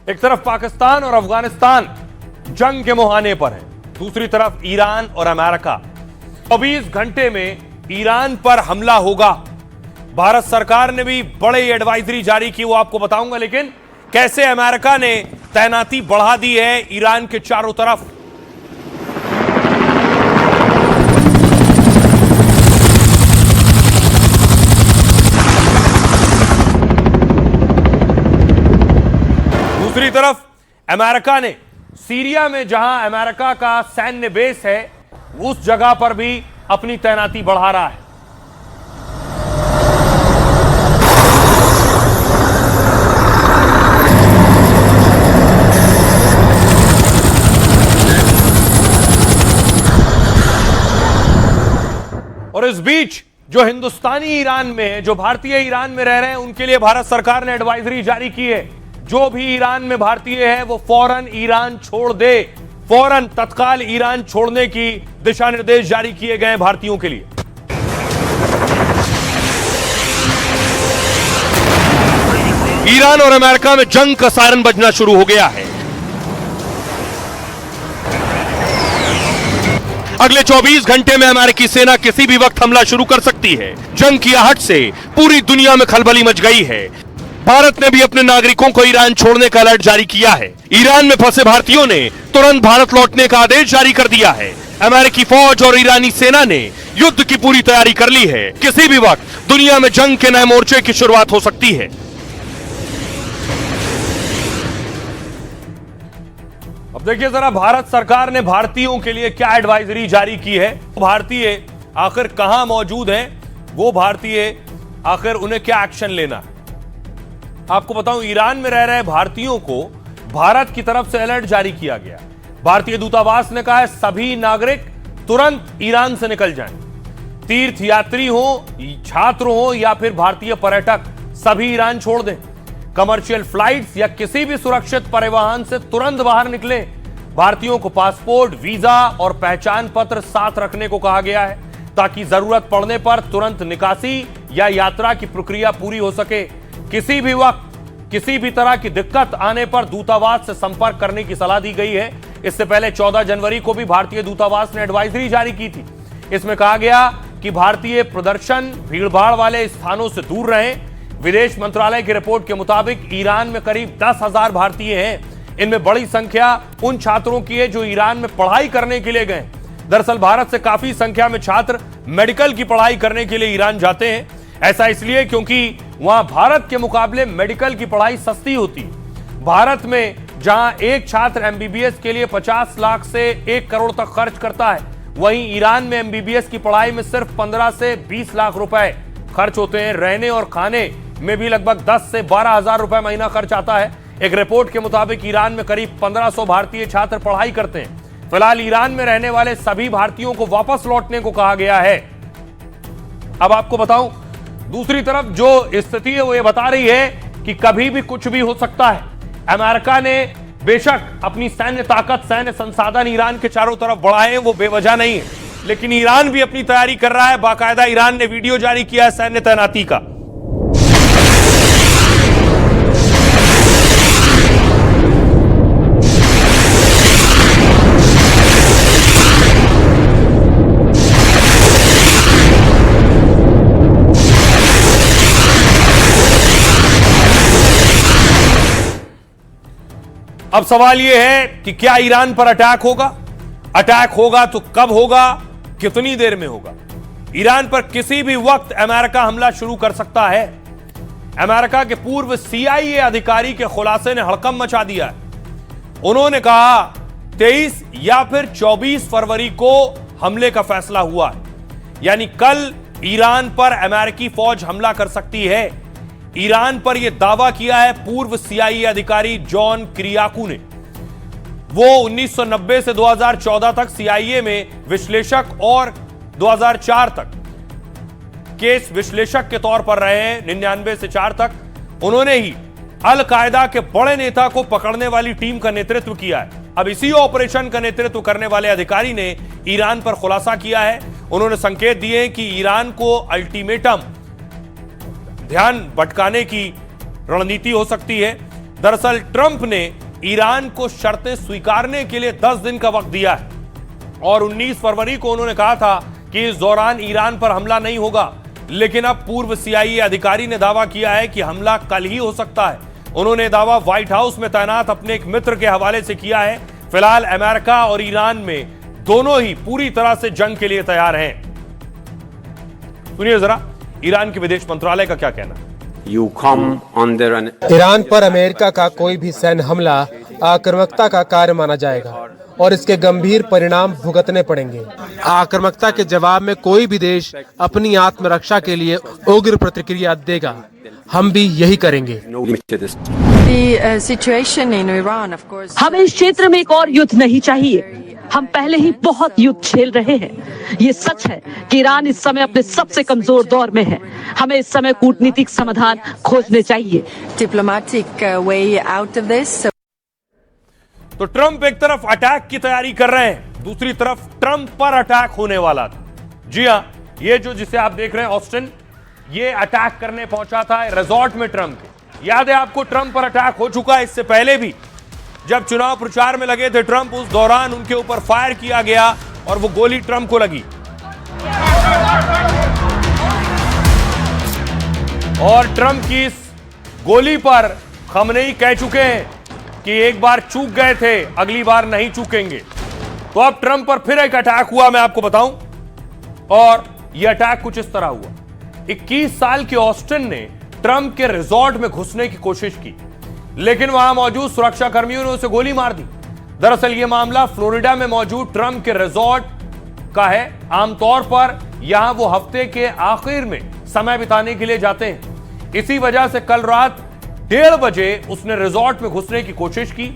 एक तरफ पाकिस्तान और अफगानिस्तान जंग के मुहाने पर है, दूसरी तरफ ईरान और अमेरिका। 24 घंटे में ईरान पर हमला होगा। भारत सरकार ने भी बड़े एडवाइजरी जारी की, वो आपको बताऊंगा। लेकिन कैसे अमेरिका ने तैनाती बढ़ा दी है ईरान के चारों तरफ। दूसरी तरफ अमेरिका ने सीरिया में जहां अमेरिका का सैन्य बेस है, उस जगह पर भी अपनी तैनाती बढ़ा रहा है। और इस बीच जो हिंदुस्तानी ईरान में है, जो भारतीय ईरान में रह रहे हैं, उनके लिए भारत सरकार ने एडवाइजरी जारी की है। जो भी ईरान में भारतीय है वो फौरन ईरान छोड़ दे। फौरन तत्काल ईरान छोड़ने की दिशा निर्देश जारी किए गए हैं भारतीयों के लिए। ईरान और अमेरिका में जंग का सायरन बजना शुरू हो गया है। अगले 24 घंटे में अमेरिकी सेना किसी भी वक्त हमला शुरू कर सकती है। जंग की आहट से पूरी दुनिया में खलबली मच गई है। भारत ने भी अपने नागरिकों को ईरान छोड़ने का अलर्ट जारी किया है। ईरान में फंसे भारतीयों ने तुरंत भारत लौटने का आदेश जारी कर दिया है। अमेरिकी फौज और ईरानी सेना ने युद्ध की पूरी तैयारी कर ली है। किसी भी वक्त दुनिया में जंग के नए मोर्चे की शुरुआत हो सकती है। अब देखिए जरा भारत सरकार ने भारतीयों के लिए क्या एडवाइजरी जारी की है। भारतीय आखिर कहां मौजूद हैं, वो भारतीय आखिर उन्हें क्या एक्शन लेना है। आपको बताऊं, ईरान में रह रहे भारतीयों को भारत की तरफ से अलर्ट जारी किया गया। भारतीय दूतावास ने कहा है सभी नागरिक तुरंत ईरान से निकल जाएं। तीर्थयात्री हो, छात्र हो या फिर भारतीय पर्यटक, सभी ईरान छोड़ दें। कमर्शियल फ्लाइट्स या किसी भी सुरक्षित परिवहन से तुरंत बाहर निकलें। भारतीयों को पासपोर्ट, वीजा और पहचान पत्र साथ रखने को कहा गया है ताकि जरूरत पड़ने पर तुरंत निकासी या यात्रा की प्रक्रिया पूरी हो सके। किसी भी वक्त किसी भी तरह की दिक्कत आने पर दूतावास से संपर्क करने की सलाह दी गई है। इससे पहले 14 जनवरी को भी भारतीय दूतावास ने एडवाइजरी जारी की थी। इसमें कहा गया कि भारतीय प्रदर्शन भीड़भाड़ वाले स्थानों से दूर रहें। विदेश मंत्रालय की रिपोर्ट के मुताबिक ईरान में करीब 10,000 भारतीय हैं। इनमें बड़ी संख्या उन छात्रों की है जो ईरान में पढ़ाई करने के लिए गए। दरअसल भारत से काफी संख्या में छात्र मेडिकल की पढ़ाई करने के लिए ईरान जाते हैं। ऐसा इसलिए क्योंकि वहां भारत के मुकाबले मेडिकल की पढ़ाई सस्ती होती है। भारत में जहां एक छात्र एमबीबीएस के लिए 50 लाख से 1 करोड़ तक खर्च करता है, वहीं ईरान में एमबीबीएस की पढ़ाई में सिर्फ 15 से 20 लाख रुपए खर्च होते हैं। रहने और खाने में भी लगभग 10 से 12 हजार रुपए महीना खर्च आता है। एक रिपोर्ट के मुताबिक ईरान में करीब 1500 भारतीय छात्र पढ़ाई करते हैं। फिलहाल ईरान में रहने वाले सभी भारतीयों को वापस लौटने को कहा गया है। अब आपको बताऊं, दूसरी तरफ जो स्थिति है वो ये बता रही है कि कभी भी कुछ भी हो सकता है। अमेरिका ने बेशक अपनी सैन्य ताकत, सैन्य संसाधन ईरान के चारों तरफ बढ़ाए हैं, वो बेवजह नहीं है, लेकिन ईरान भी अपनी तैयारी कर रहा है। बाकायदा ईरान ने वीडियो जारी किया है सैन्य तैनाती का। अब सवाल यह है कि क्या ईरान पर अटैक होगा? अटैक होगा तो कब होगा, कितनी देर में होगा? ईरान पर किसी भी वक्त अमेरिका हमला शुरू कर सकता है। अमेरिका के पूर्व CIA अधिकारी के खुलासे ने हड़कंप मचा दिया है। उन्होंने कहा 23 या फिर 24 फरवरी को हमले का फैसला हुआ है, यानी कल ईरान पर अमेरिकी फौज हमला कर सकती है। ईरान पर यह दावा किया है पूर्व CIA अधिकारी जॉन किरियाकू ने। वो 1990 से 2014 तक CIA में विश्लेषक और 2004 तक केस विश्लेषक के तौर पर रहे हैं। 99 से 4 तक उन्होंने ही अल कायदा के बड़े नेता को पकड़ने वाली टीम का नेतृत्व किया है। अब इसी ऑपरेशन का नेतृत्व करने वाले अधिकारी ने ईरान पर खुलासा किया है। उन्होंने संकेत दिए कि ईरान को अल्टीमेटम, ध्यान भटकाने की रणनीति हो सकती है। दरअसल ट्रंप ने ईरान को शर्तें स्वीकारने के लिए 10 दिन का वक्त दिया है और 19 फरवरी को उन्होंने कहा था कि इस दौरान ईरान पर हमला नहीं होगा, लेकिन अब पूर्व CIA अधिकारी ने दावा किया है कि हमला कल ही हो सकता है। उन्होंने दावा व्हाइट हाउस में तैनात अपने एक मित्र के हवाले से किया है। फिलहाल अमेरिका और ईरान में दोनों ही पूरी तरह से जंग के लिए तैयार हैं। सुनिए जरा ईरान के विदेश मंत्रालय का क्या कहना है। ईरान पर अमेरिका का कोई भी सैन्य हमला आक्रामकता का कार्य माना जाएगा और इसके गंभीर परिणाम भुगतने पड़ेंगे। आक्रामकता के जवाब में कोई भी देश अपनी आत्मरक्षा के लिए उग्र प्रतिक्रिया देगा। हम भी यही करेंगे। हमें इस क्षेत्र में एक और युद्ध नहीं चाहिए। हम पहले ही बहुत युद्ध झेल रहे हैं। ये सच है कि ईरान इस समय अपने सबसे कमजोर दौर में है। हमें इस समय कूटनीतिक समाधान खोजने चाहिए। Diplomatic way out of this. तो ट्रंप एक तरफ अटैक की तैयारी कर रहे हैं, दूसरी तरफ ट्रंप पर अटैक होने वाला था। जी हां, ये जो जिसे आप देख रहे हैं ऑस्टिन, ये अटैक करने पहुंचा था रिजॉर्ट में ट्रंप के। याद है आपको, ट्रंप पर अटैक हो चुका है इससे पहले भी। जब चुनाव प्रचार में लगे थे ट्रंप, उस दौरान उनके ऊपर फायर किया गया और वो गोली ट्रंप को लगी। और ट्रंप की इस गोली पर खमनेई कह चुके हैं कि एक बार चूक गए थे, अगली बार नहीं चूकेंगे। तो अब ट्रंप पर फिर एक अटैक हुआ, मैं आपको बताऊं। और यह अटैक कुछ इस तरह हुआ। 21 साल के ऑस्टिन ने ट्रंप के रिजॉर्ट में घुसने की कोशिश की, लेकिन वहां मौजूद सुरक्षा कर्मियों ने उसे गोली मार दी। दरअसल यह मामला फ्लोरिडा में मौजूद ट्रंप के रिजॉर्ट का है। आमतौर पर यहां वो हफ्ते के आखिर में समय बिताने के लिए जाते हैं। इसी वजह से कल रात 1:30 बजे उसने रिजॉर्ट में घुसने की कोशिश की।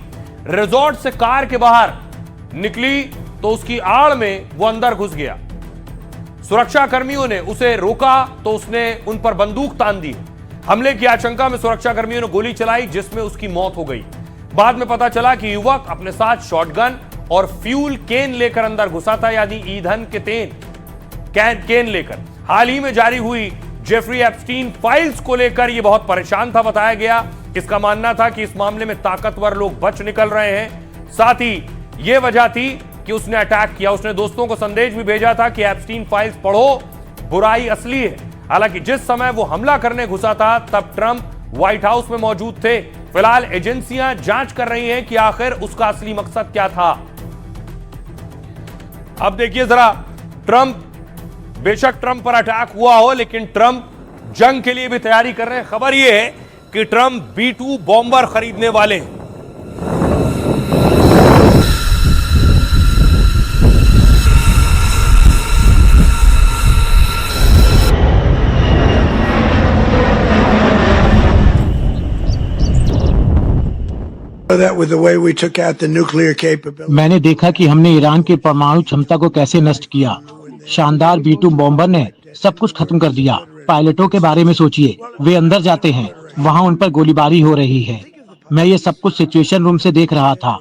रिजॉर्ट से कार के बाहर निकली तो उसकी आड़ में वो अंदर घुस गया। सुरक्षा कर्मियों ने उसे रोका तो उसने उन पर बंदूक तान दी। हमले की आशंका में सुरक्षा कर्मियों ने गोली चलाई, जिसमें उसकी मौत हो गई। बाद में पता चला कि युवक अपने साथ शॉटगन और फ्यूल केन लेकर अंदर घुसा था, यानी ईंधन के केन लेकर। हाल ही में जारी हुई जेफरी एप्स्टीन फाइल्स को लेकर यह बहुत परेशान था, बताया गया। इसका मानना था कि इस मामले में ताकतवर लोग बच निकल रहे हैं। साथ ही यह वजह थी कि उसने अटैक किया। उसने दोस्तों को संदेश भी भेजा था कि एप्स्टीन फाइल्स पढ़ो, बुराई असली है। हालांकि जिस समय वो हमला करने घुसा था तब ट्रंप व्हाइट हाउस में मौजूद थे। फिलहाल एजेंसियां जांच कर रही हैं कि आखिर उसका असली मकसद क्या था। अब देखिए जरा, ट्रंप, बेशक ट्रंप पर अटैक हुआ हो, लेकिन ट्रंप जंग के लिए भी तैयारी कर रहे हैं। खबर यह है कि ट्रंप B-2 बॉम्बर खरीदने वाले हैं। मैंने देखा कि हमने ईरान की परमाणु क्षमता को कैसे नष्ट किया। शानदार B-2 बॉम्बर ने सब कुछ खत्म कर दिया। पायलटों के बारे में सोचिए, वे अंदर जाते हैं, वहाँ उन पर गोलीबारी हो रही है। मैं ये सब कुछ सिचुएशन रूम से देख रहा था।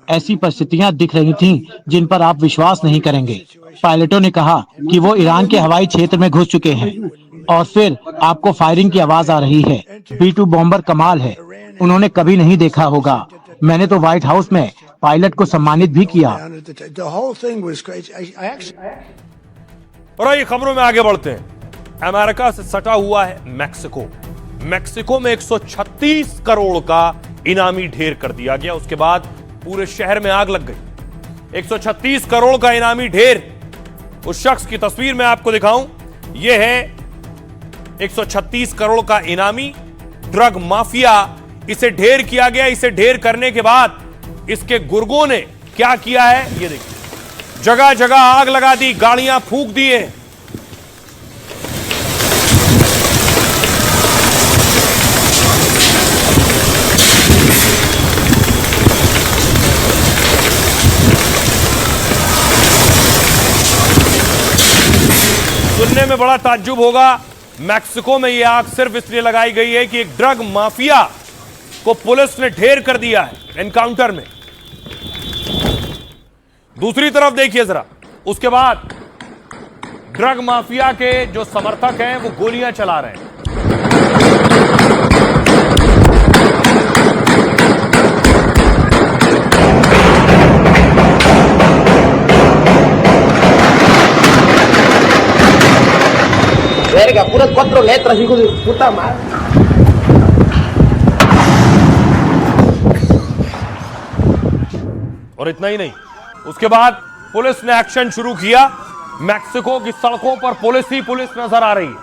ऐसी परिस्थितियाँ दिख रही थीं जिन पर आप विश्वास नहीं करेंगे। पायलटों ने कहा कि वो ईरान के हवाई क्षेत्र में घुस चुके हैं और फिर आपको फायरिंग की आवाज आ रही है। B-2 बॉम्बर कमाल है, उन्होंने कभी नहीं देखा होगा। मैंने तो व्हाइट हाउस में पायलट को सम्मानित भी किया। और आइए खबरों में आगे बढ़ते हैं। अमेरिका से सटा हुआ है मैक्सिको। मैक्सिको में 136 करोड़ का इनामी ढेर कर दिया गया। उसके बाद पूरे शहर में आग लग गई। 136 करोड़ का इनामी ढेर। उस शख्स की तस्वीर मैं आपको दिखाऊं, यह है 136 करोड़ का इनामी ड्रग माफिया। इसे ढेर किया गया। इसे ढेर करने के बाद इसके गुर्गों ने क्या किया है, ये देखिए। जगह जगह आग लगा दी, गाड़ियां फूंक दिए। सुनने में बड़ा ताज्जुब होगा, मैक्सिको में यह आग सिर्फ इसलिए लगाई गई है कि एक ड्रग माफिया को पुलिस ने ढेर कर दिया है एनकाउंटर में। दूसरी तरफ देखिए जरा, उसके बाद ड्रग माफिया के जो समर्थक हैं वो गोलियां चला रहे हैं। verga, puras 4 letras, hijo de puta madre. और इतना ही नहीं, उसके बाद पुलिस ने एक्शन शुरू किया। मैक्सिको की सड़कों पर पुलिस ही पुलिस नजर आ रही है।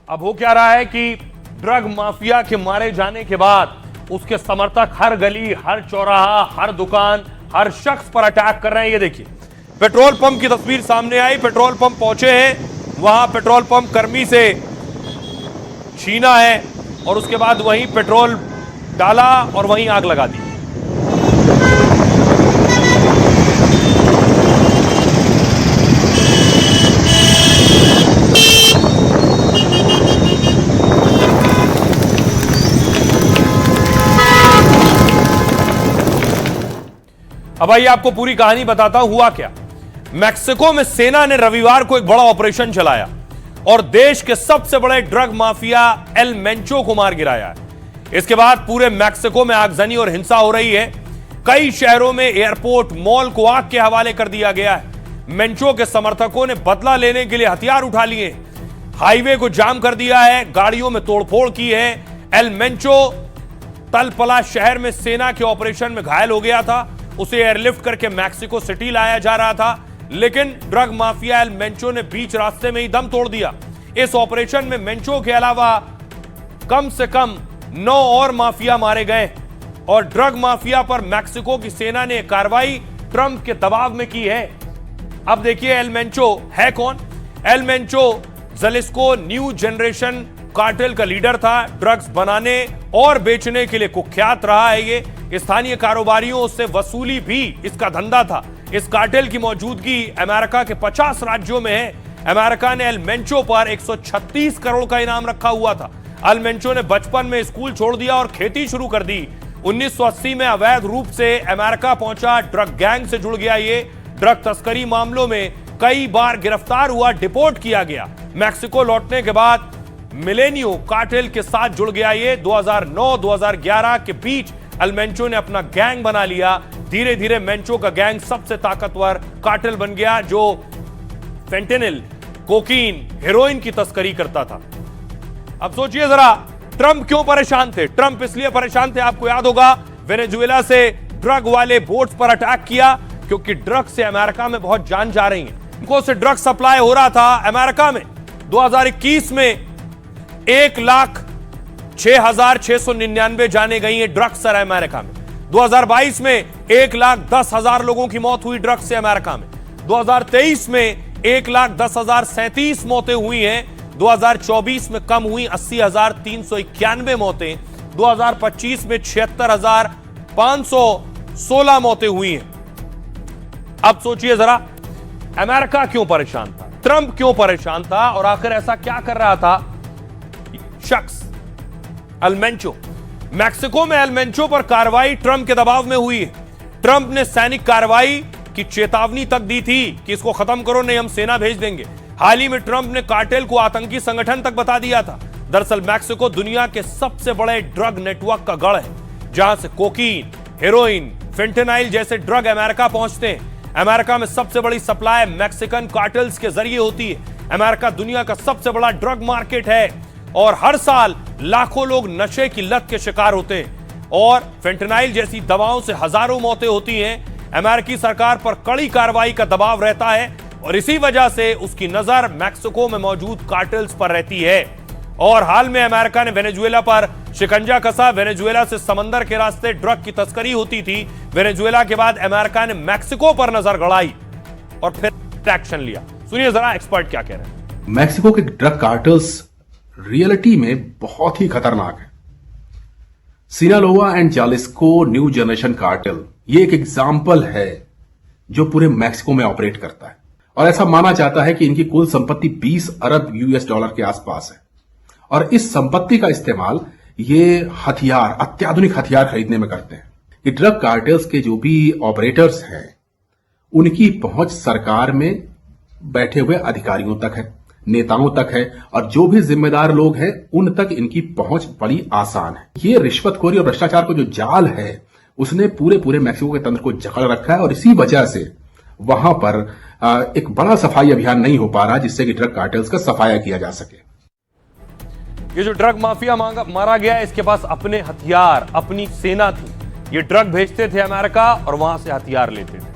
अब हो क्या रहा है कि ड्रग माफिया के मारे जाने के बाद उसके समर्थक हर गली, हर चौराहा, हर दुकान, हर शख्स पर अटैक कर रहे हैं। ये देखिए, पेट्रोल पंप की तस्वीर सामने आई। पेट्रोल पंप पहुंचे हैं, वहां पेट्रोल पंप कर्मी से छीना है और उसके बाद वहीं पेट्रोल डाला और वहीं आग लगा दी। अब आइए आपको पूरी कहानी बताता हूं हुआ क्या। मैक्सिको में सेना ने रविवार को एक बड़ा ऑपरेशन चलाया और देश के सबसे बड़े ड्रग माफिया एल मेंचो को मार गिराया है। इसके बाद पूरे मैक्सिको में आगजनी और हिंसा हो रही है। कई शहरों में एयरपोर्ट, मॉल को आग के हवाले कर दिया गया है। मेंचो के समर्थकों ने बदला लेने के लिए हथियार उठा लिए, हाईवे को जाम कर दिया है, गाड़ियों में तोड़फोड़ की है। एल मेंचो तलपला शहर में सेना के ऑपरेशन में घायल हो गया था। उसे एयरलिफ्ट करके मैक्सिको सिटी लाया जा रहा था, लेकिन ड्रग माफिया एल मेंचो ने बीच रास्ते में ही दम तोड़ दिया। इस ऑपरेशन में मेंचो के अलावा कम से कम 9 और माफिया मारे गए और ड्रग माफिया पर मैक्सिको की सेना ने कार्रवाई ट्रंप के दबाव में की है। अब देखिए एल मेंचो है कौन। El Mencho Jalisco new generation cartel का लीडर था। ड्रग्स बनाने और बेचने के लिए कुख्यात रहा है। ये स्थानीय कारोबारियों से वसूली भी इसका धंधा था। इस कार्टेल की मौजूदगी अमेरिका के 50 राज्यों में है। अमेरिका ने एल मेंचो पर 136 करोड़ का इनाम रखा हुआ था। एल मेंचो ने बचपन में स्कूल छोड़ दिया और खेती शुरू कर दी। 1980 में अवैध रूप से अमेरिका पहुंचा, ड्रग गैंग से जुड़ गया। ये ड्रग तस्करी मामलों में कई बार गिरफ्तार हुआ, डिपोर्ट किया गया। मैक्सिको लौटने के बाद मिलेनियो कार्टेल के साथ जुड़ गया। ये 2009-2011 के बीच एल मेंचो ने अपना गैंग बना लिया। धीरे धीरे मेंचो का गैंग सबसे ताकतवर कार्टेल बन गया, जो फेंटेनिल, कोकीन, हेरोइन की तस्करी करता था। अब सोचिए जरा, ट्रंप क्यों परेशान थे? ट्रंप इसलिए परेशान थे, आपको याद होगा, वेनेजुएला से ड्रग वाले बोट्स पर अटैक किया क्योंकि ड्रग से अमेरिका में बहुत जान जा रही है। इनको से ड्रग सप्लाई हो रहा था अमेरिका में। 2021 में 1,06,699 जाने गई हैं ड्रग्स से अमेरिका में। 2022 में 1,10,000 लोगों की मौत हुई ड्रग्स से अमेरिका में। 2023 में 1,10,037 मौतें हुई हैं। 2024 में कम हुई 80,391 मौतें। 2025 में 76,516 मौतें हुई हैं। अब सोचिए जरा, अमेरिका क्यों परेशान था, ट्रंप क्यों परेशान था और आखिर ऐसा क्या कर रहा था शख्स एल मेंचो। मैक्सिको में एल मेंचो पर कार्रवाई ट्रंप के दबाव में हुई है। ट्रंप ने सैनिक कार्रवाई की चेतावनी तक दी थी कि इसको खत्म करो, नहीं हम सेना भेज देंगे। हाल ही में ट्रंप ने कार्टेल को आतंकी संगठन तक बता दिया था। दरअसल मैक्सिको दुनिया के सबसे बड़े ड्रग नेटवर्क का गढ़ है, जहां से कोकीन, हेरोइन, फेंटेनाइल जैसे ड्रग अमेरिका पहुंचते हैं। अमेरिका में सबसे बड़ी सप्लाई मैक्सिकन कार्टेल्स के जरिए होती है। अमेरिका दुनिया का सबसे बड़ा ड्रग मार्केट है और हर साल लाखों लोग नशे की लत के शिकार होते हैं और फेंटेनाइल जैसी दवाओं से हजारों मौतें होती हैं। अमेरिकी सरकार पर कड़ी कार्रवाई का दबाव रहता है और इसी वजह से उसकी नजर मैक्सिको में मौजूद कार्टेल्स पर रहती है। और हाल में अमेरिका ने वेनेजुएला पर शिकंजा कसा। वेनेजुएला से समंदर के रास्ते ड्रग की तस्करी होती थी। वेनेजुएला के बाद अमेरिका ने मैक्सिको पर नजर गड़ाई और फिर एक्शन लिया। सुनिए जरा एक्सपर्ट क्या कह रहे हैं। मैक्सिको के ड्रग कार्टेल्स रियलिटी में बहुत ही खतरनाक है। Sinaloa and Jalisco new generation cartel ये एक एग्जाम्पल है जो पूरे मैक्सिको में ऑपरेट करता है और ऐसा माना जाता है कि इनकी कुल संपत्ति 20 अरब यूएस डॉलर के आसपास है और इस संपत्ति का इस्तेमाल ये हथियार, अत्याधुनिक हथियार खरीदने में करते हैं। ये ड्रग कार्टेल्स के जो भी ऑपरेटर्स हैं उनकी पहुंच सरकार में बैठे हुए अधिकारियों तक है, नेताओं तक है और जो भी जिम्मेदार लोग हैं उन तक इनकी पहुंच बड़ी आसान है। ये रिश्वतखोरी और भ्रष्टाचार को जो जाल है उसने पूरे मैक्सिको के तंत्र को जकड़ रखा है और इसी वजह से वहां पर एक बड़ा सफाई अभियान नहीं हो पा रहा जिससे कि ड्रग कार्टेल्स का सफाया किया जा सके। ये जो ड्रग माफिया मारा गया, इसके पास अपने हथियार, अपनी सेना थी। ये ड्रग भेजते थे अमेरिका और वहां से हथियार लेते थे।